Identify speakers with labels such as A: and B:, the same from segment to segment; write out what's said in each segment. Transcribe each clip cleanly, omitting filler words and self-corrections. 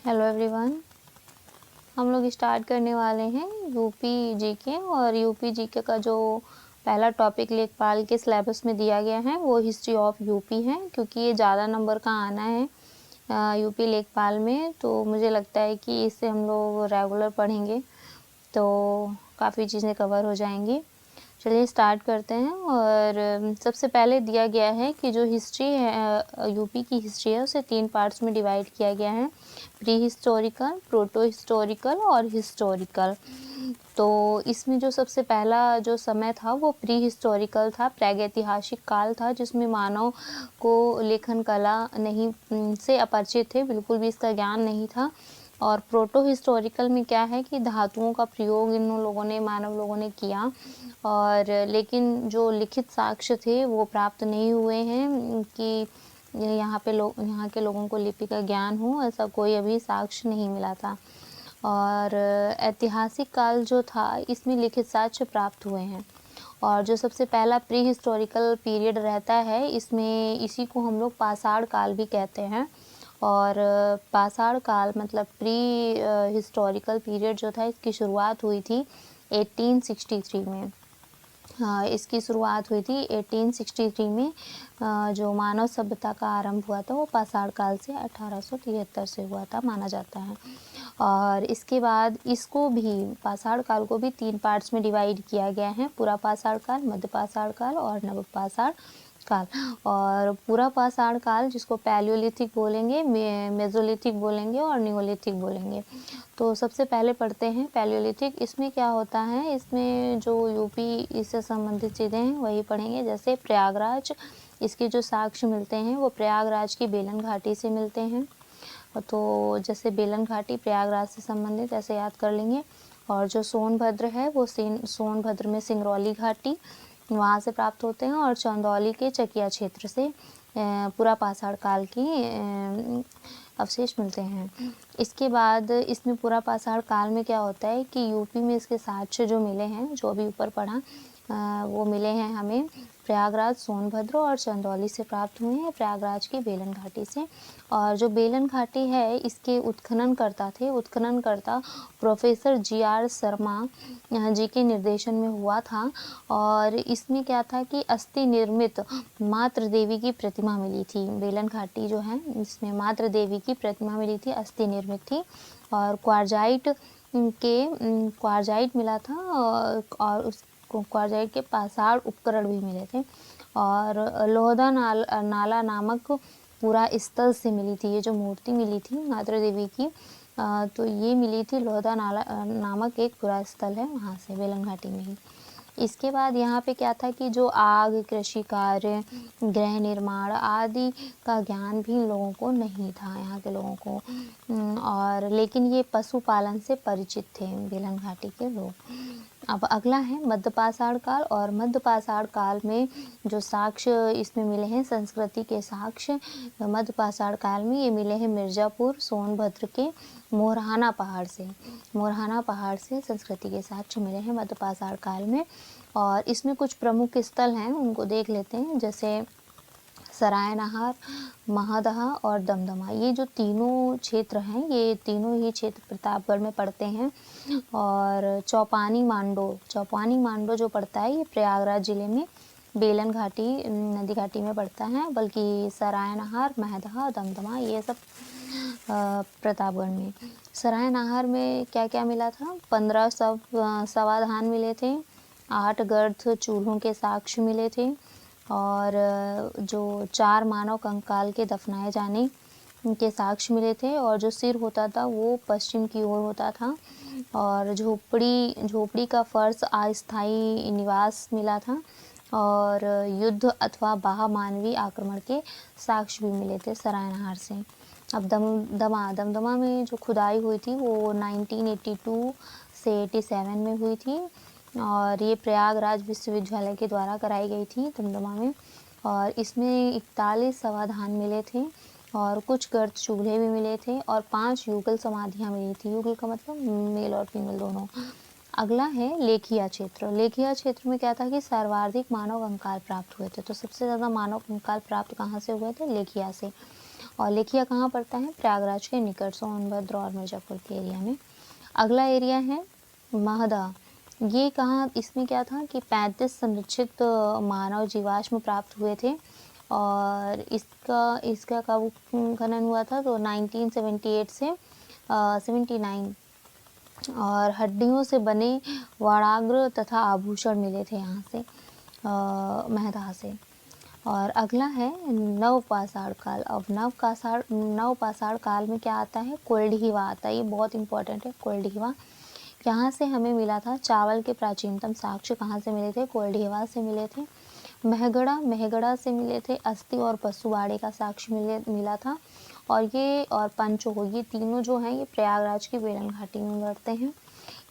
A: Hello everyone, हम लोग start करने वाले हैं यूपी जीके। और यूपी जीके का जो पहला टॉपिक लेखपाल के सिलेबस में दिया गया है वो हिस्ट्री ऑफ यूपी है, क्योंकि ये ज़्यादा नंबर का आना है यूपी लेखपाल में। तो मुझे लगता है कि इससे हम लोग रेगुलर पढ़ेंगे तो काफ़ी चीज़ें कवर हो जाएंगी। चलिए स्टार्ट करते हैं। और सबसे पहले दिया गया है कि जो हिस्ट्री है यूपी की हिस्ट्री है उसे 3 पार्ट्स में डिवाइड किया गया है, प्री हिस्टोरिकल, प्रोटो हिस्टोरिकल और हिस्टोरिकल। तो इसमें जो सबसे पहला जो समय था वो प्री हिस्टोरिकल था, प्रागैतिहासिक काल था, जिसमें मानव को लेखन कला नहीं से अपरिचित थे, बिल्कुल भी इसका ज्ञान नहीं था। और प्रोटो हिस्टोरिकल में क्या है कि धातुओं का प्रयोग इन लोगों ने, मानव लोगों ने किया, और लेकिन जो लिखित साक्ष्य थे वो प्राप्त नहीं हुए हैं कि यहाँ के लोगों को लिपि का ज्ञान हो, ऐसा कोई अभी साक्ष्य नहीं मिला था। और ऐतिहासिक काल जो था इसमें लिखित साक्ष्य प्राप्त हुए हैं। और जो सबसे पहला प्री हिस्टोरिकल पीरियड रहता है इसमें इसी को हम लोग पाषाण काल भी कहते हैं। और पाषाण काल मतलब प्री हिस्टोरिकल पीरियड जो था इसकी शुरुआत हुई थी 1863 में। इसकी शुरुआत हुई थी 1863 में। जो मानव सभ्यता का आरंभ हुआ था वो पाषाण काल से 1873 से हुआ था माना जाता है। और इसके बाद इसको भी, पाषाण काल को भी 3 पार्ट्स में डिवाइड किया गया है, पूरा पाषाण काल, मध्य पाषाण काल और नव पाषाण काल। और पूरा पाषाण काल जिसको पैलियोलिथिक बोलेंगे, मेसोलिथिक बोलेंगे और नियोलिथिक बोलेंगे। तो सबसे पहले पढ़ते हैं पैलियोलिथिक। इसमें क्या होता है, इसमें जो यूपी इससे संबंधित चीज़ें हैं वही पढ़ेंगे। जैसे प्रयागराज, इसके जो साक्ष्य मिलते हैं वो प्रयागराज की बेलन घाटी से मिलते हैं। तो जैसे बेलन घाटी प्रयागराज से संबंधित ऐसे याद कर लेंगे। और जो सोनभद्र है वो सोनभद्र में सिंगरौली घाटी, वहाँ से प्राप्त होते हैं। और चंदौली के चकिया क्षेत्र से पूरा पाषाण काल की अवशेष मिलते हैं। इसके बाद इसमें पूरा पाषाण काल में क्या होता है कि यूपी में इसके साक्ष्य जो मिले हैं, जो अभी ऊपर पढ़ा, वो मिले हैं हमें प्रयागराज, सोनभद्र और चंदौली से प्राप्त हुए हैं, प्रयागराज की बेलन घाटी से। और जो बेलन घाटी है इसके उत्खननकर्ता प्रोफेसर GR शर्मा जी के निर्देशन में हुआ था। और इसमें क्या था कि अस्थि निर्मित मातृ देवी की प्रतिमा मिली थी। बेलन घाटी जो है इसमें मातृ देवी की प्रतिमा मिली थी, अस्थि निर्मित थी। और क्वारजाइट मिला था, और उस क्वारजाइट के पाषाण उपकरण भी मिले थे। और लोहदा नाला नामक पूरा स्थल से मिली थी, ये जो मूर्ति मिली थी मातृ देवी की, तो ये मिली थी लोहदा नाला नामक एक पूरा स्थल है वहाँ से, बेलन घाटी में ही। इसके बाद यहाँ पे क्या था कि जो आग, कृषि कार्य, गृह निर्माण आदि का ज्ञान भी लोगों को नहीं था, यहाँ के लोगों को। और लेकिन ये पशुपालन से परिचित थे बेलन घाटी के लोग। अब अगला है मध्य पाषाण काल। और मध्य पाषाण काल में जो साक्ष्य इसमें मिले हैं, संस्कृति के साक्ष्य मध्य पाषाण काल में ये मिले हैं मिर्ज़ापुर, सोनभद्र के मोरहाना पहाड़ से संस्कृति के साक्ष्य मिले हैं मध्य पाषाण काल में। और इसमें कुछ प्रमुख स्थल हैं, उनको देख लेते हैं। जैसे सरायनहार, महादहा और दमदमा, ये जो तीनों क्षेत्र हैं, ये तीनों ही क्षेत्र प्रतापगढ़ में पड़ते हैं। और चौपानी मांडो जो पड़ता है ये प्रयागराज जिले में बेलन घाटी नदी घाटी में पड़ता है, बल्कि सरायनहार, महदहा, दमदमा ये सब प्रतापगढ़ में। सरायनहार में क्या क्या मिला था, 15 समाधान मिले थे, 8 गर्थ चूल्हों के साक्ष्य मिले थे। और जो 4 मानव कंकाल के दफनाए जाने के साक्ष्य मिले थे। और जो सिर होता था वो पश्चिम की ओर होता था। और झोपड़ी का फर्श अस्थायी निवास मिला था। और युद्ध अथवा बाह्य मानवीय आक्रमण के साक्ष्य भी मिले थे सरायनहार से। अब दमदमा में जो खुदाई हुई थी वो 1982 से 87 में हुई थी। और ये प्रयागराज विश्वविद्यालय के द्वारा कराई गई थी दमदमा में। और इसमें 41 समाधान मिले थे और कुछ गर्त चूल्हे भी मिले थे और 5 युगल समाधियाँ मिली थी। युगल का मतलब मेल और फीमेल दोनों। अगला है लेखिया क्षेत्र में क्या था कि सर्वाधिक मानव कंकाल प्राप्त हुए थे। तो सबसे ज़्यादा मानव कंकाल प्राप्त कहाँ से हुए थे, लेखिया से। और लेखिया कहाँ पड़ता है? प्रयागराज के निकट, सोनभद्र और मिर्ज़ापुर के एरिया में। अगला एरिया है महदा। ये कहाँ, इसमें क्या था कि 35 संरक्षित मानव जीवाश्म प्राप्त हुए थे और इसका कब खनन हुआ था? तो 1978 से 79 और हड्डियों से बने वराग्र तथा आभूषण मिले थे यहाँ से महदा से। और अगला है नवपाषाण काल। अब नवपाषाण काल में क्या आता है? कोल्डीवा आता है। ये बहुत इंपॉर्टेंट है कोल्डीवा। यहाँ से हमें मिला था चावल के प्राचीनतम साक्ष्य कहाँ से मिले थे? कोल्डीवा से मिले थे। मेहगड़ा से मिले थे अस्थि और पशुवाड़े का साक्ष्य मिला था। और पंचो, ये तीनों जो हैं ये प्रयागराज की बेलन घाटी में बढ़ते हैं।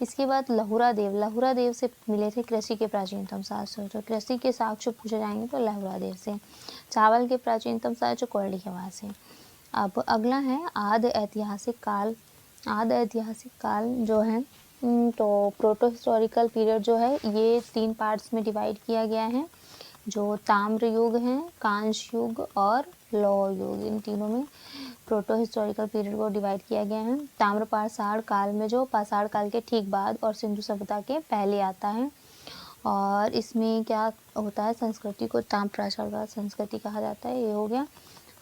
A: इसके बाद लहुरा देव से मिले थे कृषि के प्राचीनतम साक्ष्य। तो कृषि के साक्ष्य पूछे जाएंगे तो लहुरा देव से। चावल के प्राचीनतम साक्ष्य कोल्डीवा से। अब अगला है आदि ऐतिहासिक काल जो है, तो प्रोटो हिस्टोरिकल पीरियड जो है ये 3 पार्ट्स में डिवाइड किया गया है, जो ताम्र युग है, कांस्य युग और लौह युग। इन तीनों में प्रोटो हिस्टोरिकल पीरियड को डिवाइड किया गया है। ताम्र पाषाण काल में जो पाषाण काल के ठीक बाद और सिंधु सभ्यता के पहले आता है। और इसमें क्या होता है? संस्कृति को ताम्र पाषाण काल संस्कृति कहा जाता है। ये हो गया।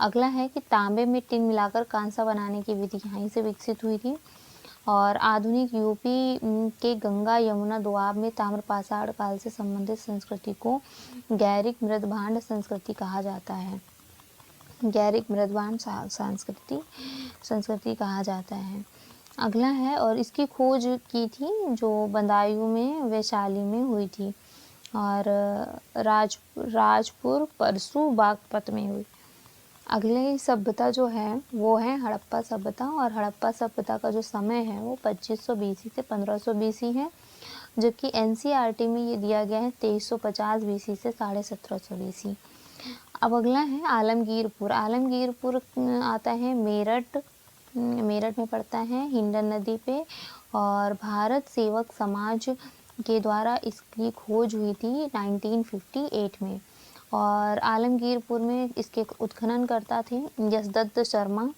A: अगला है कि तांबे में टिन मिलाकर कांसा बनाने की विधि यहीं से विकसित हुई थी। और आधुनिक यूपी के गंगा यमुना दोआब में ताम्रपाषाण काल से संबंधित संस्कृति को गैरिक मृदभांड संस्कृति कहा जाता है। गैरिक मृदभांड संस्कृति कहा जाता है। अगला है, और इसकी खोज की थी जो बदायूं में वैशाली में हुई थी और राजपुर परसू बागपत में हुई। अगली सभ्यता जो है वो है हड़प्पा सभ्यता। और हड़प्पा सभ्यता का जो समय है वो 2500 बीसी से 1500 बीसी है, जबकि एनसीईआरटी में ये दिया गया है 2350 बीसी से 1750 बीसी। अब अगला है आलमगीरपुर। आलमगीरपुर आता है मेरठ में पड़ता है, हिंडन नदी पे। और भारत सेवक समाज के द्वारा इसकी खोज हुई थी 1958 में। और आलमगीरपुर में इसके उत्खननकर्ता थे यशदत्त शर्मा।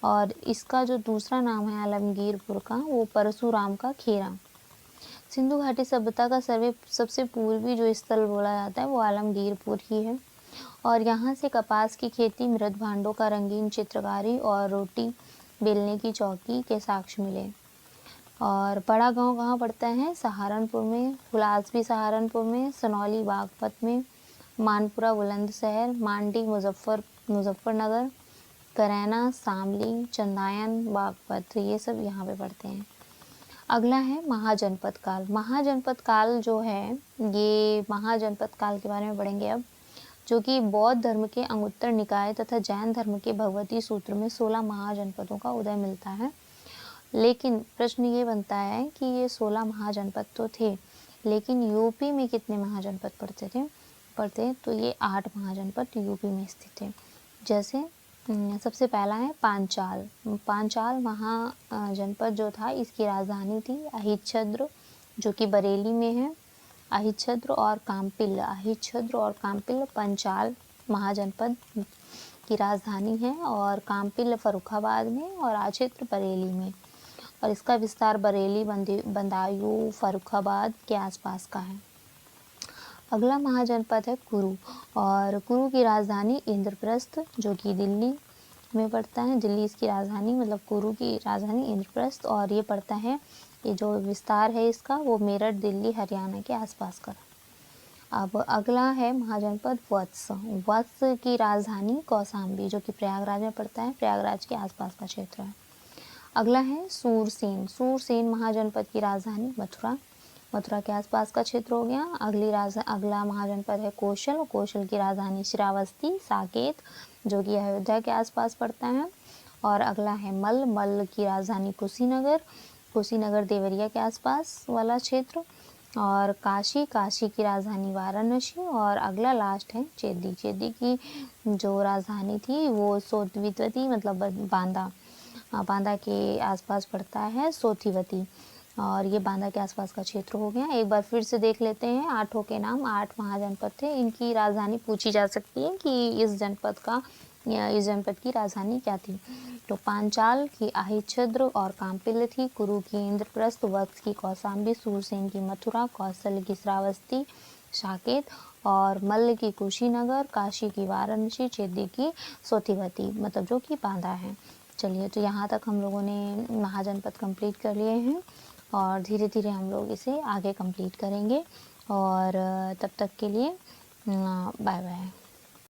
A: और इसका जो दूसरा नाम है आलमगीरपुर का वो परशुराम का खेरा। सिंधु घाटी सभ्यता का सबसे पूर्वी जो स्थल बोला जाता है वो आलमगीरपुर ही है। और यहाँ से कपास की खेती, मृद भांडों का रंगीन चित्रकारी और रोटी बेलने की चौकी के साक्ष्य मिले। और बड़ा गांव कहाँ पड़ता है? सहारनपुर में। हुलासभी सहारनपुर में, सनौली बागपत में, मानपुरा बुलंदशहर, मांडी मुजफ्फरनगर, करैना शामली, चंदायन बागपत, ये सब यहाँ पे पढ़ते हैं। अगला है महाजनपद काल। महाजनपद काल जो है ये महाजनपद काल के बारे में पढ़ेंगे अब, जो कि बौद्ध धर्म के अंगुत्तर निकाय तथा जैन धर्म के भगवती सूत्र में 16 महाजनपदों का उदय मिलता है। लेकिन प्रश्न ये बनता है कि ये 16 महाजनपद तो थे, लेकिन यूपी में कितने महाजनपद पड़ते? तो ये 8 महाजनपद यूपी में स्थित है। जैसे सबसे पहला है पांचाल महाजनपद जो था, इसकी राजधानी थी अहिच्छद्र, जो कि बरेली में है। अहिच्छद्र और काम्पिल पंचाल महाजनपद की राजधानी है, और काम्पिल फर्रुखाबाद में और आक्षेत्र बरेली में। और इसका विस्तार बरेली, बदायूं, फर्रुखाबाद के आसपास का है। अगला महाजनपद है कुरु। और कुरु की राजधानी इंद्रप्रस्थ, जो कि दिल्ली में पड़ता है। दिल्ली इसकी राजधानी, मतलब कुरु की राजधानी इंद्रप्रस्थ। और ये पड़ता है, ये जो विस्तार है इसका वो मेरठ, दिल्ली, हरियाणा के आसपास का। अब अगला है महाजनपद वत्स की राजधानी कौशाम्बी, जो कि प्रयागराज में पड़ता है। प्रयागराज के आसपास का क्षेत्र है। अगला है सूरसेन महाजनपद की राजधानी मथुरा के आसपास का क्षेत्र हो गया। अगला महाजनपद है कौशल की राजधानी श्रावस्ती, साकेत, जो कि अयोध्या के आसपास पड़ता है। और अगला है मल की राजधानी कुशीनगर देवरिया के आसपास वाला क्षेत्र। और काशी की राजधानी वाराणसी। और अगला लास्ट है चेदी की जो राजधानी थी वो सोतिवती, मतलब बांदा के आसपास पड़ता है, सोतिवती। और ये बांदा के आसपास का क्षेत्र हो गया। एक बार फिर से देख लेते हैं 8 के नाम। 8 महाजनपद थे, इनकी राजधानी पूछी जा सकती है कि इस जनपद का इस जनपद की राजधानी क्या थी? तो पांचाल की आहिच्छद्र और काम्पिल्य थी, कुरु की इंद्रप्रस्थ, वत्स की कौशाम्बी, सूरसेन की मथुरा, कौशल की श्रावस्ती साकेत और मल्ल की कुशीनगर, काशी की वाराणसी, चेदी की सोथिवती, मतलब जो कि बांदा है। चलिए, तो यहाँ तक हम लोगों ने महाजनपद कंप्लीट कर लिए हैं और धीरे धीरे हम लोग इसे आगे कंप्लीट करेंगे और तब तक के लिए बाय बाय।